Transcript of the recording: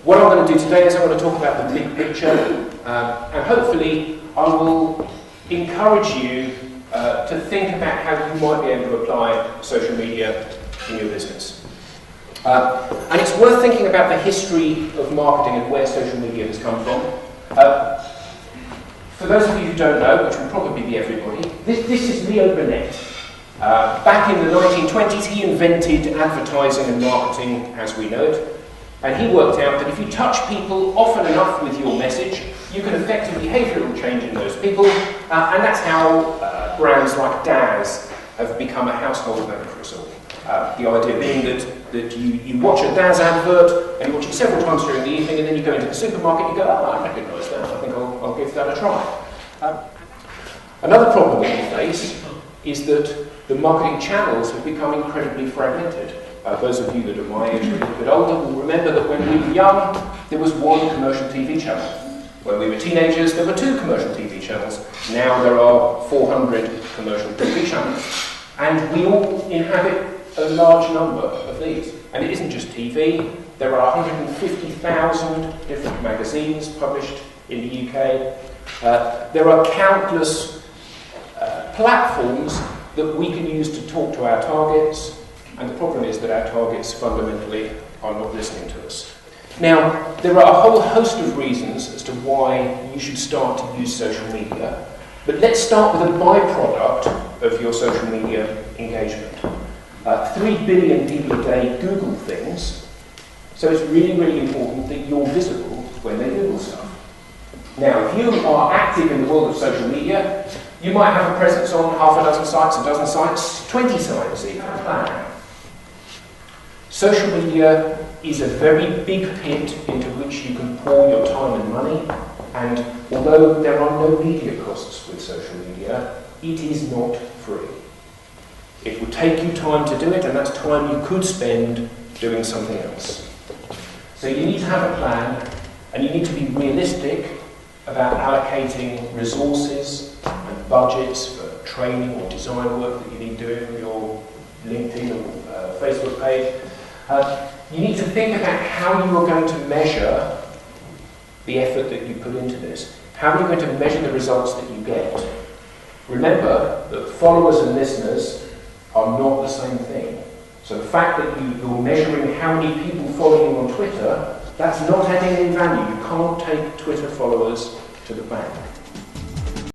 What I'm going to do today is I'm going to talk about the big picture, and hopefully I will encourage you to think about how you might be able to apply social media in your business. And it's worth thinking about the history of marketing and where social media has come from. For those of you who don't know, which will probably be everybody, this is Leo Burnett. Back in the 1920s, he invented advertising and marketing as we know it. And he worked out that if you touch people often enough with your message, you can affect a behavioural change in those people. And that's how brands like Daz have become a household name for us all. The idea being that you watch a Daz advert, and you watch it several times during the evening, and then you go into the supermarket and you go, oh, I recognise that, I think I'll give that a try. Another problem that we face is that the marketing channels have become incredibly fragmented. Those of you that are my age or a little bit older will remember that when we were young, there was one commercial TV channel. When we were teenagers, there were 2 commercial TV channels. Now there are 400 commercial TV channels. And we all inhabit a large number of these. And it isn't just TV. There are 150,000 different magazines published in the UK. There are countless platforms that we can use to talk to our targets. And the problem is that our targets fundamentally are not listening to us. Now, there are a whole host of reasons as to why you should start to use social media, but let's start with a byproduct of your social media engagement. 3 billion people a day Google things, so it's really, really important that you're visible when they Google stuff. Now, if you are active in the world of social media, you might have a presence on half a dozen sites, a dozen sites, 20 sites even. Social media is a very big pit into which you can pour your time and money, and although there are no media costs with social media, it is not free. It will take you time to do it, and that's time you could spend doing something else. So you need to have a plan, and you need to be realistic about allocating resources and budgets for training or design work that you need doing on your LinkedIn or Facebook page. You need to think about how you are going to measure the effort that you put into this. How are you going to measure the results that you get? Remember that followers and listeners are not the same thing. So the fact that you're measuring how many people follow you on Twitter, that's not adding any value. You can't take Twitter followers to the bank.